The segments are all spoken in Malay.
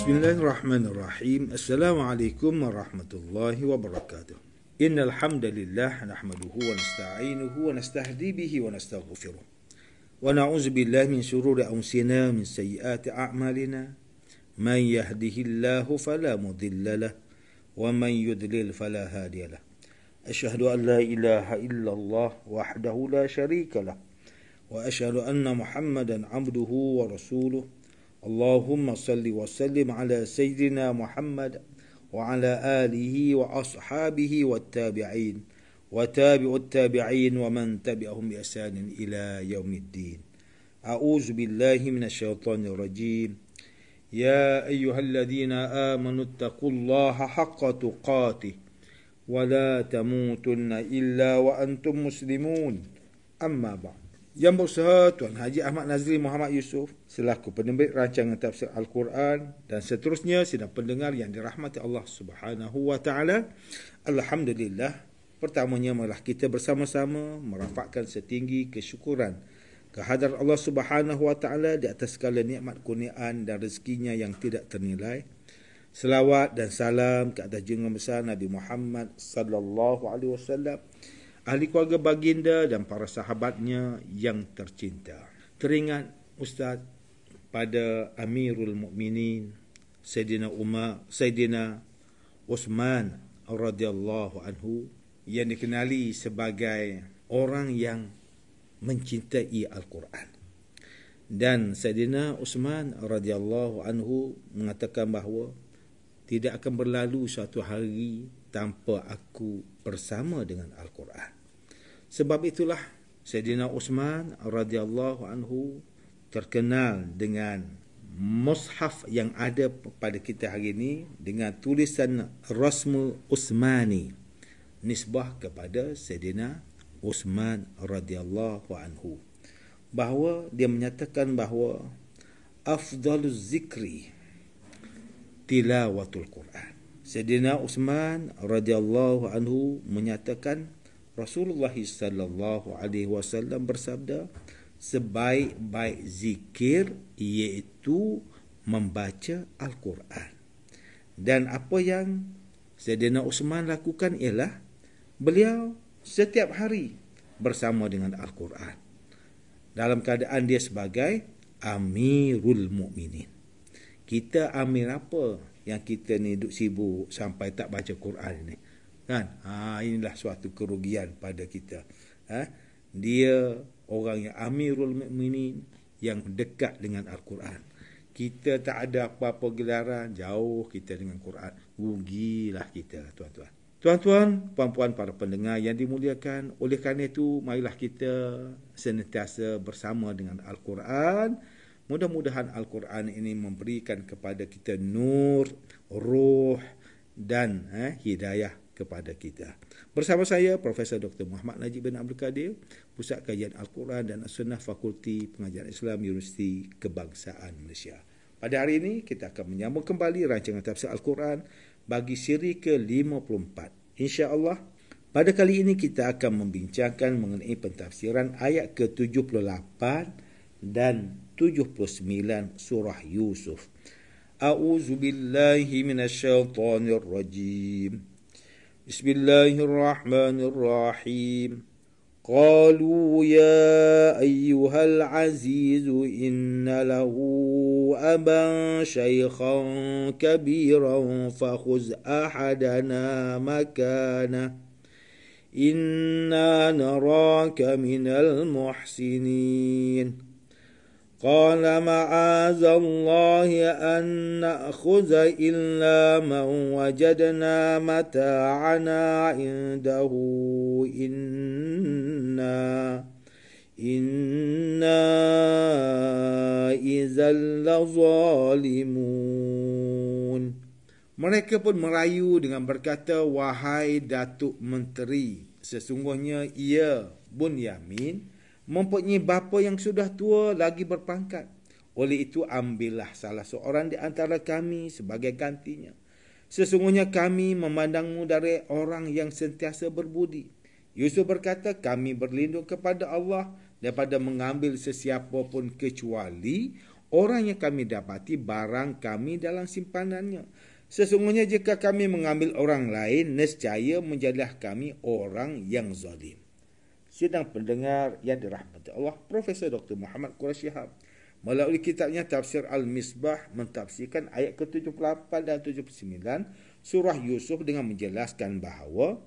Bismillahirrahmanirrahim. Assalamualaikum warahmatullahi wabarakatuh. Innal hamdalillah nahmaduhu wa nasta'inuhu wa nastahdi bihi wa nastaghfiruh. Wa na'udzu billahi min shururi anfusina min sayyiati a'malina. Man yahdihillahu fala mudilla lahu wa man yudlil fala hadiya lahu. Asyhadu an la ilaha illallah wahdahu la syarika lahu wa asyhadu anna Muhammadan 'abduhu wa rasuluh. Allahumma salli wa sallim ala Sayyidina Muhammad wa ala alihi wa ashabihi wa tabi'in wa tabi'ut tabi'in wa man tabi'ahum bi ihsanin ila yaumiddin. A'udzu billahi minasyaitonir rajim. Ya ayyuhalladzina amanu taqullaha haqqa tuqatih wa la tamutunna illa wa antum muslimun. Amma ba'd. Yang berusaha Tuan Haji Ahmad Nazri Muhammad Yusof selaku penerbit rancangan tafsir Al-Quran dan seterusnya sidang pendengar yang dirahmati Allah Subhanahu wa taala. Alhamdulillah, pertamanya marilah kita bersama-sama merafakkan setinggi kesyukuran kehadrat Allah Subhanahu wa taala di atas segala nikmat kurniaan dan rezekinya yang tidak ternilai. Selawat dan salam ke atas junjungan besar Nabi Muhammad sallallahu alaihi wasallam, ahli keluarga baginda dan para sahabatnya yang tercinta. Teringat Ustaz pada Amirul Mukminin Sayyidina Uthman radhiyallahu anhu yang dikenali sebagai orang yang mencintai Al-Quran. Dan Sayyidina Uthman radhiyallahu anhu mengatakan bahawa tidak akan berlalu suatu hari tanpa aku bersama dengan Al-Quran. Sebab itulah Sayyidina Uthman radhiyallahu anhu terkenal dengan mushaf yang ada pada kita hari ini dengan tulisan Rasmul Uthmani, nisbah kepada Sayyidina Uthman radhiyallahu anhu, bahawa dia menyatakan bahawa afdaluz zikri tilawatul Quran. Sayyidina Uthman radhiyallahu anhu menyatakan Rasulullah sallallahu alaihi wasallam bersabda, sebaik-baik zikir iaitu membaca Al-Quran. Dan apa yang Sayyidina Uthman lakukan ialah beliau setiap hari bersama dengan Al-Quran dalam keadaan dia sebagai Amirul Mukminin. Kita amir apa yang kita ni duk sibuk sampai tak baca Quran ni? Kan? Inilah suatu kerugian pada kita. Dia orang yang Amirul Mukminin yang dekat dengan Al-Quran. Kita tak ada apa-apa gelaran, jauh kita dengan Quran. Rugilah kita, tuan-tuan. Tuan-tuan, puan-puan para pendengar yang dimuliakan, oleh kerana itu marilah kita senantiasa bersama dengan Al-Quran. Mudah-mudahan Al-Quran ini memberikan kepada kita nur, ruh dan hidayah kepada kita. Bersama saya Profesor Dr. Muhammad Najib bin Abdul Kadir, Pusat Kajian Al-Quran dan As-Sunnah, Fakulti Pengajian Islam, Universiti Kebangsaan Malaysia. Pada hari ini kita akan menyambung kembali rancangan tafsir Al-Quran bagi siri ke-54. Insya-Allah pada kali ini kita akan membincangkan mengenai pentafsiran ayat ke-78 dan 79 surah Yusuf. A'udzu billahi minasyaitonir rajim. Bismillahirrahmanirrahim. Qalu ya ayyuhal azizu inna lahu aban shaykhan kabiran fakhuz ahadana makana inna naraka minal muhsinin. قال معاذ الله أن نأخذ إلا من وجدنا متاعنا عنده إنا إذا لظالمون. Mereka pun merayu dengan berkata, wahai Datuk Menteri, sesungguhnya ia Bunyamin mempunyai bapa yang sudah tua lagi berpangkat. Oleh itu ambillah salah seorang di antara kami sebagai gantinya. Sesungguhnya kami memandangmu dari orang yang sentiasa berbudi. Yusuf berkata, kami berlindung kepada Allah daripada mengambil sesiapa pun kecuali orang yang kami dapati barang kami dalam simpanannya. Sesungguhnya jika kami mengambil orang lain, nescaya menjadilah kami orang yang zalim. Sidang pendengar yang dirahmati Allah, Profesor Dr. Muhammad Quraisy Shihab melalui kitabnya Tafsir Al-Misbah mentafsirkan ayat ke-78 dan 79 surah Yusuf dengan menjelaskan bahawa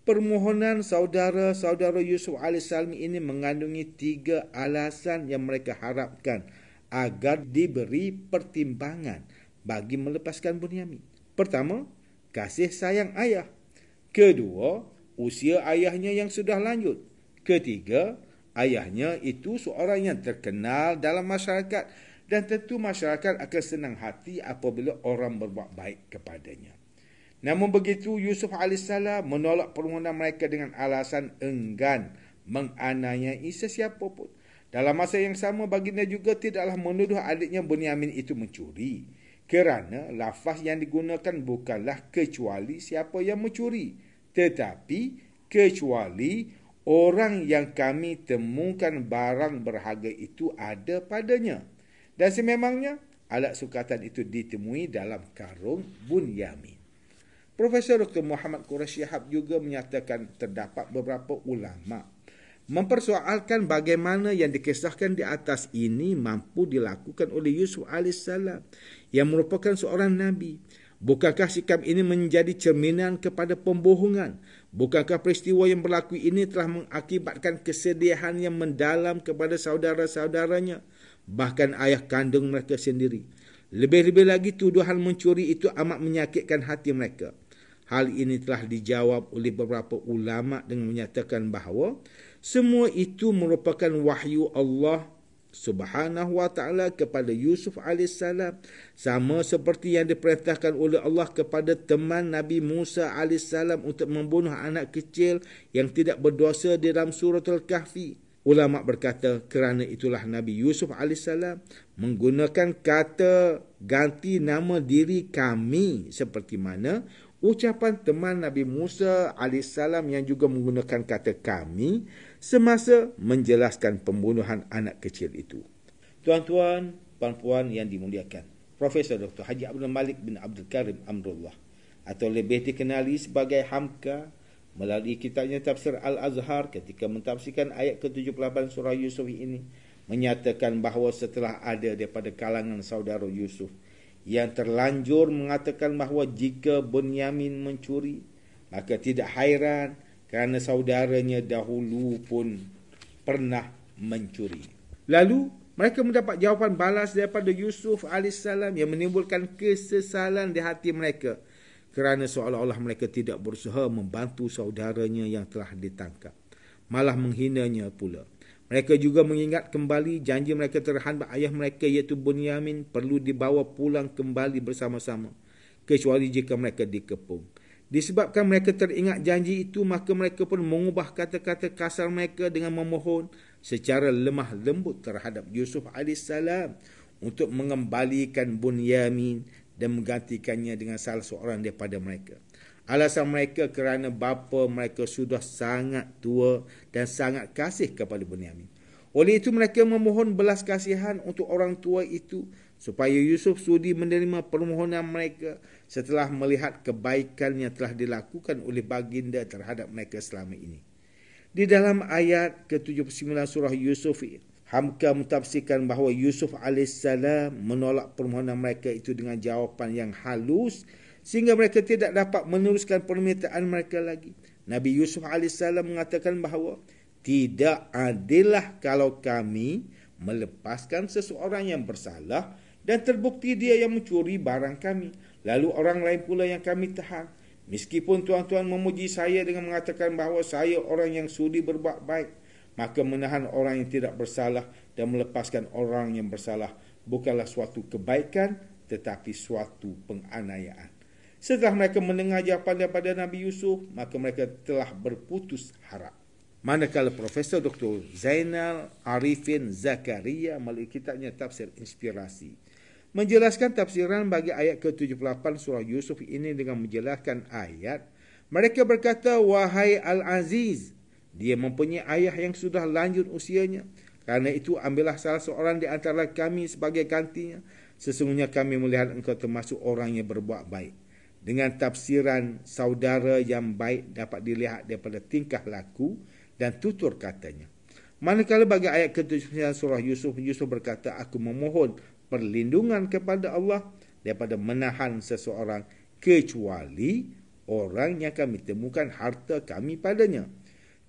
permohonan saudara-saudara Yusuf AS ini mengandungi 3 alasan yang mereka harapkan agar diberi pertimbangan bagi melepaskan Bunyamin. Pertama, kasih sayang ayah. Kedua, usia ayahnya yang sudah lanjut. Ketiga, ayahnya itu seorang yang terkenal dalam masyarakat dan tentu masyarakat akan senang hati apabila orang berbuat baik kepadanya. Namun begitu, Yusuf AS menolak permohonan mereka dengan alasan enggan menganiayai sesiapa pun. Dalam masa yang sama, baginda juga tidaklah menuduh adiknya Bunyamin itu mencuri, kerana lafaz yang digunakan bukanlah kecuali siapa yang mencuri, tetapi kecuali orang yang kami temukan barang berharga itu ada padanya. Dan sememangnya alat sukatan itu ditemui dalam karung Bunyamin. Profesor Dr. Muhammad Quraisy Shihab juga menyatakan terdapat beberapa ulama mempersoalkan bagaimana yang dikisahkan di atas ini mampu dilakukan oleh Yusuf AS yang merupakan seorang Nabi. Bukankah sikap ini menjadi cerminan kepada pembohongan? Bukankah peristiwa yang berlaku ini telah mengakibatkan kesedihan yang mendalam kepada saudara-saudaranya, bahkan ayah kandung mereka sendiri? Lebih-lebih lagi, tuduhan mencuri itu amat menyakitkan hati mereka. Hal ini telah dijawab oleh beberapa ulama dengan menyatakan bahawa semua itu merupakan wahyu Allah Subhanahu wa ta'ala kepada Yusuf AS, sama seperti yang diperintahkan oleh Allah kepada teman Nabi Musa AS untuk membunuh anak kecil yang tidak berdosa di dalam surah Al-Kahfi. Ulama berkata kerana itulah Nabi Yusuf AS menggunakan kata ganti nama diri kami, seperti mana ucapan teman Nabi Musa AS yang juga menggunakan kata kami semasa menjelaskan pembunuhan anak kecil itu. Tuan-tuan, puan-puan yang dimuliakan, Profesor Dr. Haji Abdul Malik bin Abdul Karim Amrullah atau lebih dikenali sebagai Hamka melalui kitabnya Tafsir Al-Azhar ketika mentafsirkan ayat ke-78 surah Yusuf ini menyatakan bahawa setelah ada daripada kalangan saudara Yusuf yang terlanjur mengatakan bahawa jika Bunyamin mencuri, maka tidak hairan kerana saudaranya dahulu pun pernah mencuri. Lalu mereka mendapat jawapan balas daripada Yusuf AS yang menimbulkan kesesalan di hati mereka kerana seolah-olah mereka tidak berusaha membantu saudaranya yang telah ditangkap, malah menghinanya pula. Mereka juga mengingat kembali janji mereka terhadap ayah mereka iaitu Bunyamin perlu dibawa pulang kembali bersama-sama, kecuali jika mereka dikepung. Disebabkan mereka teringat janji itu, maka mereka pun mengubah kata-kata kasar mereka dengan memohon secara lemah lembut terhadap Yusuf AS untuk mengembalikan Bunyamin dan menggantikannya dengan salah seorang daripada mereka. Alasan mereka kerana bapa mereka sudah sangat tua dan sangat kasih kepada Bunyamin. Oleh itu mereka memohon belas kasihan untuk orang tua itu supaya Yusuf sudi menerima permohonan mereka setelah melihat kebaikan yang telah dilakukan oleh baginda terhadap mereka selama ini. Di dalam ayat ke-79 surah Yusuf, Hamka mentafsirkan bahawa Yusuf AS menolak permohonan mereka itu dengan jawapan yang halus sehingga mereka tidak dapat meneruskan permintaan mereka lagi. Nabi Yusuf AS mengatakan bahawa tidak adillah kalau kami melepaskan seseorang yang bersalah dan terbukti dia yang mencuri barang kami, lalu orang lain pula yang kami tahan. Meskipun tuan-tuan memuji saya dengan mengatakan bahawa saya orang yang sudi berbuat baik, maka menahan orang yang tidak bersalah dan melepaskan orang yang bersalah bukanlah suatu kebaikan tetapi suatu penganiayaan. Setelah mereka mendengar jawapan daripada Nabi Yusuf, maka mereka telah berputus harap. Manakala Profesor Dr. Zainal Arifin Zakaria melalui kitabnya Tafsir Inspirasi menjelaskan tafsiran bagi ayat ke-78 surah Yusuf ini dengan menjelaskan ayat, mereka berkata, wahai Al-Aziz, dia mempunyai ayah yang sudah lanjut usianya, Karena itu ambillah salah seorang di antara kami sebagai gantinya. Sesungguhnya kami melihat engkau termasuk orang yang berbuat baik. Dengan tafsiran saudara yang baik dapat dilihat daripada tingkah laku dan tutur katanya. Manakala bagi ayat ke-79 surah Yusuf, Yusuf berkata, aku memohon perlindungan kepada Allah daripada menahan seseorang kecuali orang yang kami temukan harta kami padanya.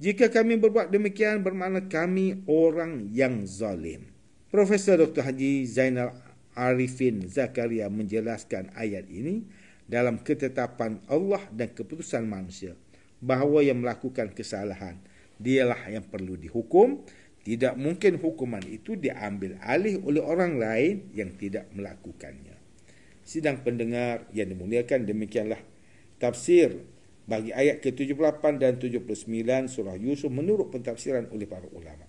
Jika kami berbuat demikian, bermakna kami orang yang zalim. Profesor Dr. Haji Zainal Arifin Zakaria menjelaskan ayat ini dalam ketetapan Allah dan keputusan manusia bahawa yang melakukan kesalahan dialah yang perlu dihukum. Tidak mungkin hukuman itu diambil alih oleh orang lain yang tidak melakukannya. Sidang pendengar yang dimuliakan, demikianlah tafsir bagi ayat ke-78 dan 79 surah Yusuf menurut pentafsiran oleh para ulama.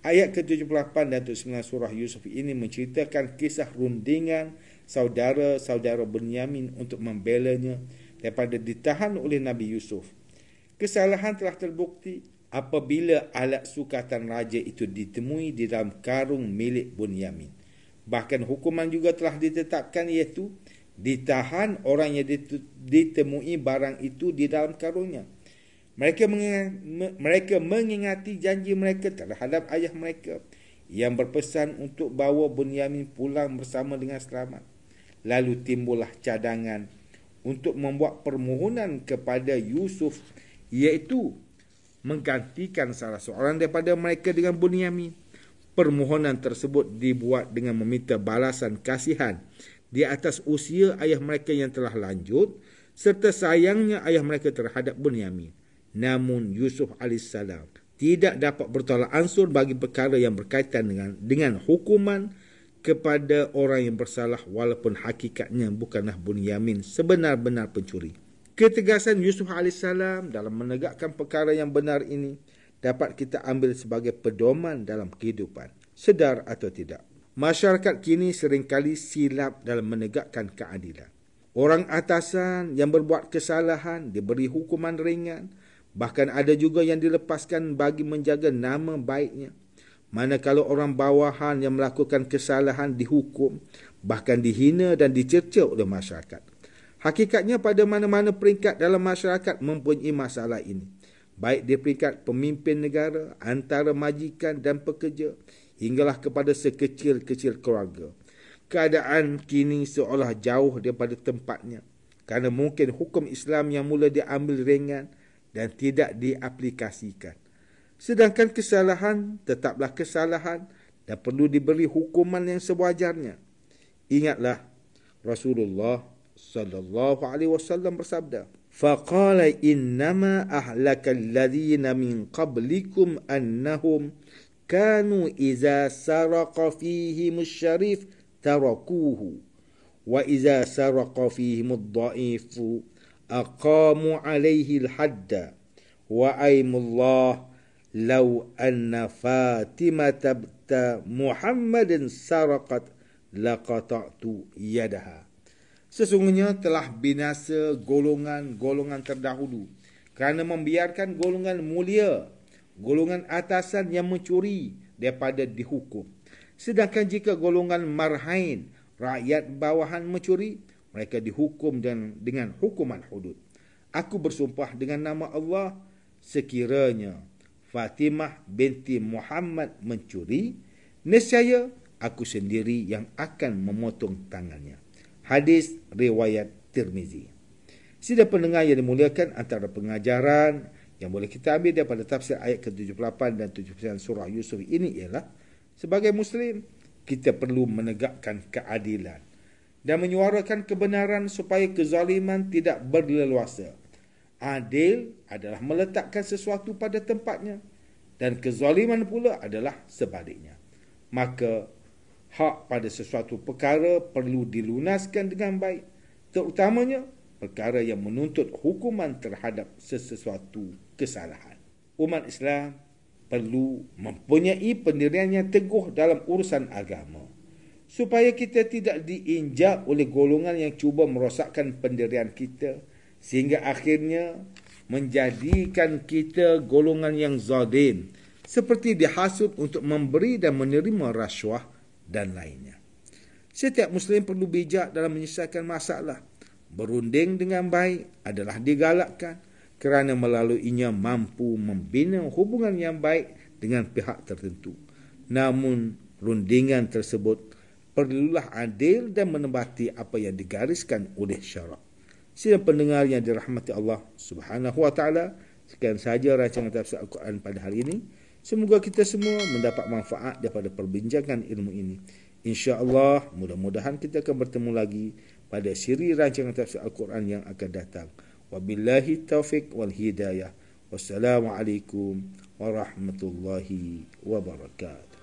Ayat ke-78 dan 79 surah Yusuf ini menceritakan kisah rundingan saudara-saudara Bunyamin untuk membelanya daripada ditahan oleh Nabi Yusuf. Kesalahan telah terbukti apabila alat sukatan raja itu ditemui di dalam karung milik Bunyamin. Bahkan hukuman juga telah ditetapkan, iaitu ditahan orang yang ditemui barang itu di dalam karungnya. Mereka mengingati janji mereka terhadap ayah mereka yang berpesan untuk bawa Bunyamin pulang bersama dengan selamat. Lalu timbullah cadangan untuk membuat permohonan kepada Yusuf, iaitu menggantikan salah seorang daripada mereka dengan Bunyamin. Permohonan tersebut dibuat dengan meminta balasan kasihan di atas usia ayah mereka yang telah lanjut serta sayangnya ayah mereka terhadap Bunyamin. Namun Yusuf AS tidak dapat bertolak ansur bagi perkara yang berkaitan dengan hukuman kepada orang yang bersalah, walaupun hakikatnya bukanlah Bunyamin sebenar-benar pencuri. Ketegasan Yusuf AS dalam menegakkan perkara yang benar ini dapat kita ambil sebagai pedoman dalam kehidupan, sedar atau tidak. Masyarakat kini seringkali silap dalam menegakkan keadilan. Orang atasan yang berbuat kesalahan diberi hukuman ringan, bahkan ada juga yang dilepaskan bagi menjaga nama baiknya. Manakala orang bawahan yang melakukan kesalahan dihukum, bahkan dihina dan dicerca oleh masyarakat. Hakikatnya pada mana-mana peringkat dalam masyarakat mempunyai masalah ini. Baik di peringkat pemimpin negara, antara majikan dan pekerja, hinggalah kepada sekecil-kecil keluarga. Keadaan kini seolah jauh daripada tempatnya, kerana mungkin hukum Islam yang mula diambil ringan dan tidak diaplikasikan. Sedangkan kesalahan tetaplah kesalahan dan perlu diberi hukuman yang sewajarnya. Ingatlah Rasulullah sallallahu alaihi wasallam bersabda, faqala innama ahlakal ladzina min qablikum annahum kanu iza saraqa fihim asy-syarif tarakuhu wa iza saraqa fihim ad-dha'ifu aqamu alaihi al-hadda wa aymullah law anna Fatimata bint Muhammadin saraqat laqata'tu yadaha. Sesungguhnya telah binasa golongan-golongan terdahulu kerana membiarkan golongan mulia, golongan atasan yang mencuri daripada dihukum. Sedangkan jika golongan marhain, rakyat bawahan mencuri, mereka dihukum dengan hukuman hudud. Aku bersumpah dengan nama Allah, sekiranya Fatimah binti Muhammad mencuri, nescaya aku sendiri yang akan memotong tangannya. Hadis riwayat Tirmizi. Sidang pendengar yang dimuliakan, antara pengajaran yang boleh kita ambil daripada tafsir ayat ke-78 dan 79 surah Yusuf ini ialah, sebagai Muslim, kita perlu menegakkan keadilan dan menyuarakan kebenaran supaya kezaliman tidak berleluasa. Adil adalah meletakkan sesuatu pada tempatnya, dan kezaliman pula adalah sebaliknya. Maka hak pada sesuatu perkara perlu dilunaskan dengan baik, terutamanya perkara yang menuntut hukuman terhadap sesuatu kesalahan. Umat Islam perlu mempunyai pendirian yang teguh dalam urusan agama, supaya kita tidak diinjak oleh golongan yang cuba merosakkan pendirian kita, sehingga akhirnya menjadikan kita golongan yang zalim, seperti dihasut untuk memberi dan menerima rasuah dan lainnya. Setiap Muslim perlu bijak dalam menyelesaikan masalah. Berunding dengan baik adalah digalakkan kerana melaluinya mampu membina hubungan yang baik dengan pihak tertentu. Namun, rundingan tersebut perlulah adil dan menepati apa yang digariskan oleh syarak. Sidang pendengar yang dirahmati Allah Subhanahu wa taala, sekian sahaja rancangan tafsir Al-Quran pada hari ini. Semoga kita semua mendapat manfaat daripada perbincangan ilmu ini. Insya-Allah, mudah-mudahan kita akan bertemu lagi pada siri rancangan tafsir Al-Quran yang akan datang. Wabillahi taufiq wal hidayah. Wassalamualaikum warahmatullahi wabarakatuh.